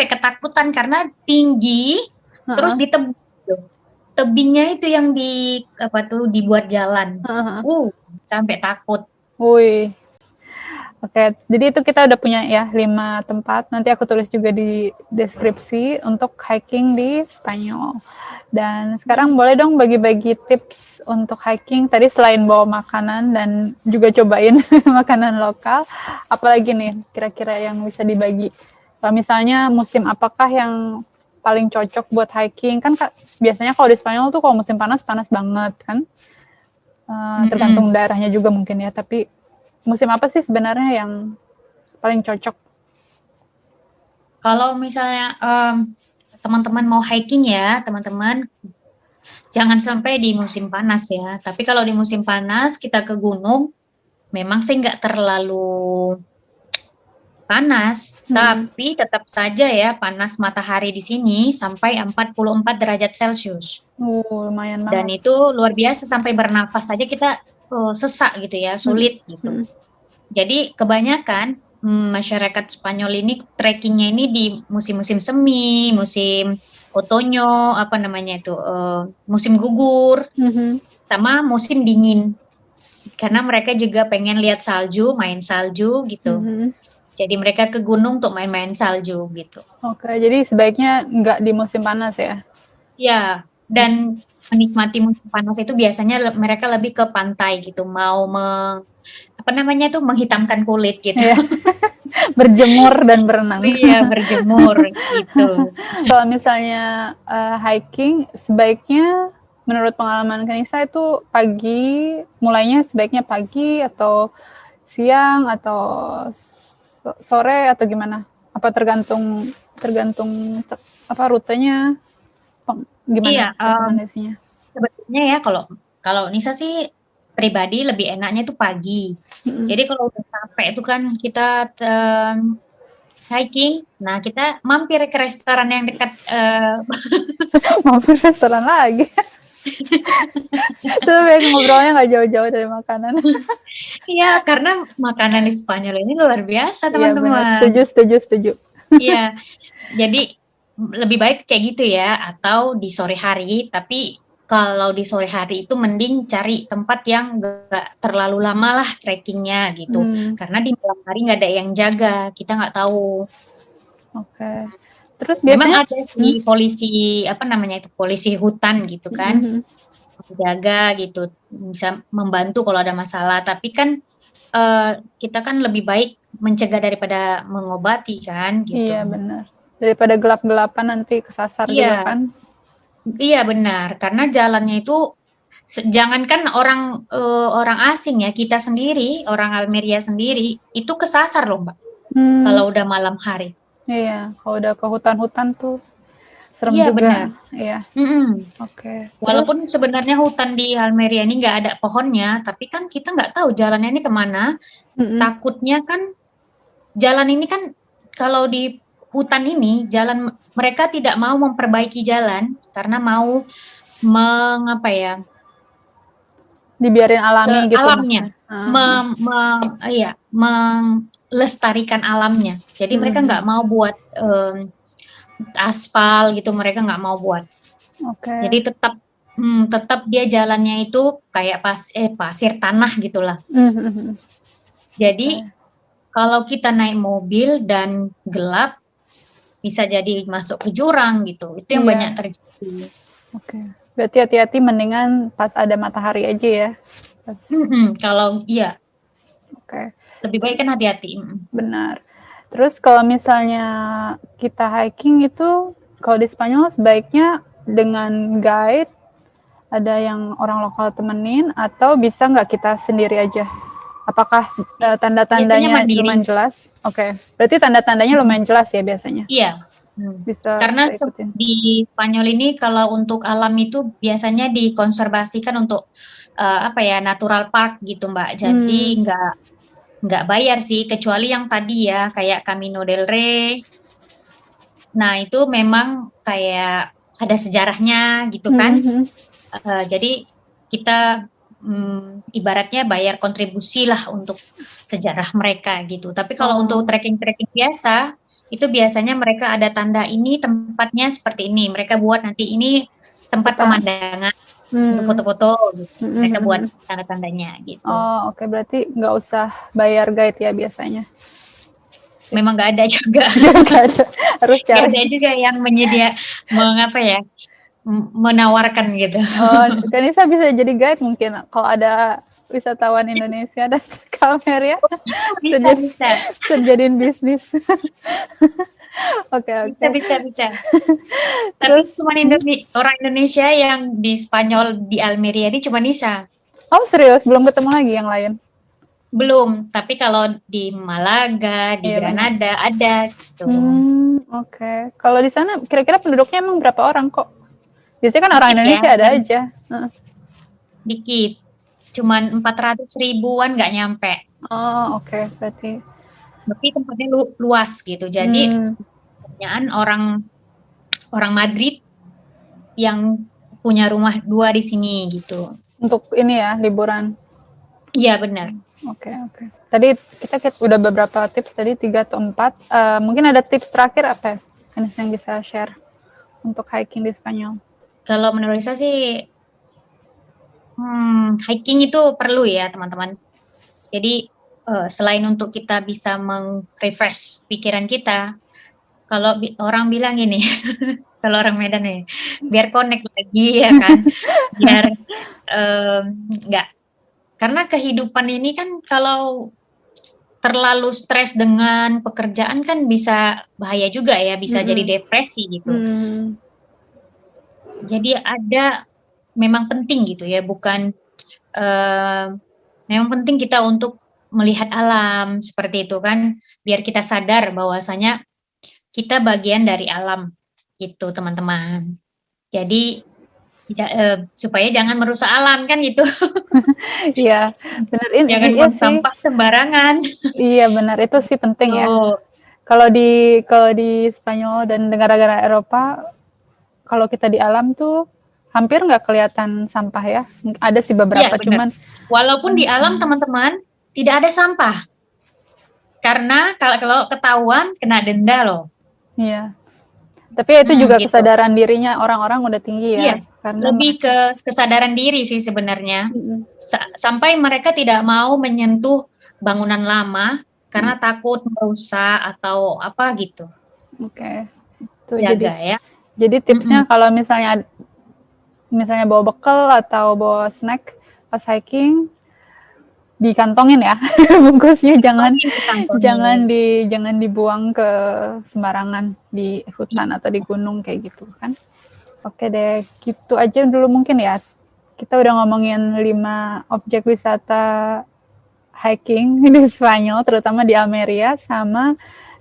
sampai ketakutan karena tinggi, terus di tebingnya itu yang dibuat jalan. Sampai takut. Wih. Oke, jadi itu kita udah punya ya 5 tempat. Nanti aku tulis juga di deskripsi untuk hiking di Spanyol. Dan sekarang boleh dong bagi-bagi tips untuk hiking. Tadi selain bawa makanan dan juga cobain makanan lokal, apalagi nih kira-kira yang bisa dibagi? Kalau misalnya musim apakah yang paling cocok buat hiking? Kan biasanya kalau di Spanyol tuh kalau musim panas, panas banget kan. Tergantung daerahnya juga mungkin ya, tapi musim apa sih sebenarnya yang paling cocok? Kalau misalnya teman-teman mau hiking ya, teman-teman jangan sampai di musim panas ya. Tapi kalau di musim panas kita ke gunung, memang sih nggak terlalu panas, tapi tetap saja ya panas matahari di sini sampai 44 derajat Celcius. Lumayan banget. Dan itu luar biasa, sampai bernafas saja kita sesak gitu ya, sulit gitu. Jadi kebanyakan masyarakat Spanyol ini trekkingnya ini di musim-musim semi, musim otoño, musim gugur, sama musim dingin. Karena mereka juga pengen lihat salju, main salju gitu. Jadi mereka ke gunung untuk main-main salju gitu. Oke, jadi sebaiknya nggak di musim panas ya? Ya, dan menikmati musim panas itu biasanya mereka lebih ke pantai gitu, mau menghitamkan kulit gitu. Iya. Berjemur dan berenang. Iya, berjemur gitu. Kalau misalnya hiking, sebaiknya menurut pengalaman Kanisa itu mulainya sebaiknya pagi atau siang atau sore atau gimana? Apa tergantung apa rutenya? Gimana Iya, rekomendasinya? sebetulnya ya kalau Nisa sih pribadi lebih enaknya itu pagi. Jadi kalau udah capek itu kan kita hiking, nah kita mampir ke restoran yang dekat. Mampir restoran lagi. Itu ngobrolnya nggak jauh-jauh dari makanan. Iya, karena makanan di Spanyol ini luar biasa, Iya benar, teman-teman. setuju. Iya, jadi lebih baik kayak gitu ya, atau di sore hari. Tapi kalau di sore hari itu mending cari tempat yang nggak terlalu lama lah trekkingnya gitu. Karena di malam hari nggak ada yang jaga, kita nggak tahu. Oke. Terus Memang biasanya ada sih polisi hutan gitu kan, jaga gitu, bisa membantu kalau ada masalah. Tapi kan kita kan lebih baik mencegah daripada mengobati kan gitu. iya benar. Daripada gelap-gelapan nanti kesasar juga Iya, kan. iya benar. Karena jalannya itu jangankan orang asing ya, kita sendiri, orang Almeria sendiri itu kesasar loh, Mbak. Kalau udah malam hari. Iya, kalau udah ke hutan-hutan tuh serem Iya benar. juga. Iya. Oke. Terus Walaupun sebenarnya hutan di Almeria ini nggak ada pohonnya, tapi kan kita nggak tahu jalannya ini kemana. Takutnya kan jalan ini kan, kalau di hutan ini jalan mereka tidak mau memperbaiki jalan karena mau dibiarin alami gitu alamnya, maksudnya. melestarikan alamnya. Jadi mereka nggak mau buat aspal gitu, mereka nggak mau buat. Jadi tetap dia jalannya itu kayak pasir tanah gitulah. Jadi kalau kita naik mobil dan gelap, bisa jadi masuk ke jurang gitu. Itu yang banyak terjadi. Oke. Berarti hati-hati, mendingan pas ada matahari aja ya. Kalau iya. Oke. Lebih baik kan hati-hati. Benar. Terus kalau misalnya kita hiking itu, kalau di Spanyol sebaiknya dengan guide, ada yang orang lokal temenin, atau bisa nggak kita sendiri aja? Apakah tanda-tandanya lumayan jelas? Oke. Berarti tanda-tandanya lumayan jelas ya biasanya? Iya. Bisa karena di Spanyol ini kalau untuk alam itu biasanya dikonservasikan untuk natural park gitu, Mbak. Jadi nggak bayar sih, kecuali yang tadi ya kayak Camino del Rey. Nah itu memang kayak ada sejarahnya gitu kan. Jadi kita ibaratnya bayar kontribusi lah untuk sejarah mereka gitu. Tapi kalau untuk trekking biasa itu biasanya mereka ada tanda ini tempatnya seperti ini. Mereka buat nanti ini tempat Peta. pemandangan untuk foto-foto gitu. Mereka buat tanda-tandanya gitu. Oh, oke. Berarti nggak usah bayar guide ya biasanya. Memang nggak ada juga. Nggak ada. Harus Nggak cari. ada juga yang mengapa ya, menawarkan gitu. Oh, Kanisa bisa jadi guide mungkin kalau ada wisatawan Indonesia dan ke Amerika Bisa. terjadiin bisnis. Oke. Bisa. Tapi cuma orang Indonesia yang di Spanyol di Almeria ini cuma Nisa. Oh serius? Belum ketemu lagi yang lain? Belum, tapi kalau di Malaga, di Granada ada gitu. Oke. Kalau di sana kira-kira penduduknya emang berapa orang kok? Biasanya kan orang Indonesia ada aja. Dikit. Cuman 400 ribuan nggak nyampe. Oh, oke. Berarti tempatnya luas gitu. Jadi kebanyakan orang Madrid yang punya rumah 2 di sini gitu. Untuk ini ya, liburan. Iya, benar. Oke. Tadi kita udah beberapa tips tadi 3 atau 4. Mungkin ada tips terakhir apa yang bisa share untuk hiking di Spanyol? Kalau menurut saya sih hiking itu perlu ya teman-teman. Jadi selain untuk kita bisa refresh pikiran kita, kalau orang bilang gini, kalau orang Medan ya, biar connect lagi ya kan, biar nggak, karena kehidupan ini kan kalau terlalu stres dengan pekerjaan kan bisa bahaya juga ya, bisa jadi depresi gitu. Jadi memang penting gitu ya, memang penting kita untuk melihat alam seperti itu kan, biar kita sadar bahwasanya kita bagian dari alam gitu teman-teman. Jadi supaya jangan merusak alam kan gitu. Iya, benar ini. Jangan buang sampah sembarangan. Iya benar, itu sih penting ya. Kalau di Spanyol dan negara-negara Eropa, kalau kita di alam tuh hampir nggak kelihatan sampah ya. Ada sih beberapa, cuman walaupun di alam teman-teman tidak ada sampah. Karena kalau ketahuan kena denda loh. Iya. Tapi itu juga gitu. Kesadaran dirinya orang-orang udah tinggi ya. Iya, karena lebih ke kesadaran diri sih sebenarnya. Sampai mereka tidak mau menyentuh bangunan lama karena takut merusak atau apa gitu. Oke. Jaga ya. Jadi tipsnya kalau misalnya bawa bekal atau bawa snack pas hiking, dikantongin ya bungkusnya, jangan dibuang ke sembarangan di hutan atau di gunung kayak gitu kan. Oke deh, gitu aja dulu mungkin ya. Kita udah ngomongin 5 objek wisata hiking di Spanyol, terutama di Almeria, sama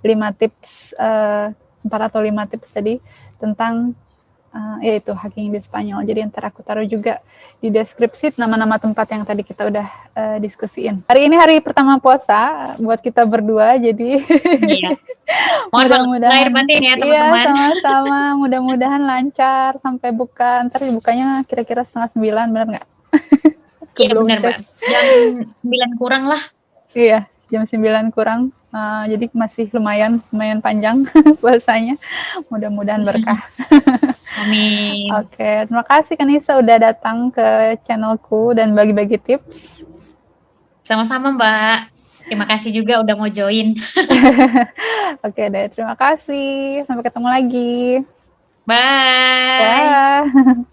5 tips 4 atau 5 tips tadi tentang yaitu hiking di Spanyol. Jadi ntar aku taruh juga di deskripsi nama-nama tempat yang tadi kita udah diskusiin. Hari ini hari pertama puasa buat kita berdua, jadi iya. Mudah-mudahan ya teman-teman. Iya, sama-sama. Mudah-mudahan lancar sampai buka. Ntar bukanya kira-kira 8:30, benar nggak? Iya benar, Mbak. Jam 9 kurang lah. Iya, jam 9 kurang. Jadi masih lumayan panjang puasanya. Mudah-mudahan berkah. Amin. Oke, terima kasih Kanisa udah datang ke channelku dan bagi-bagi tips. Sama-sama Mbak. Terima kasih juga udah mau join. Oke deh, terima kasih. Sampai ketemu lagi. Bye. Bye.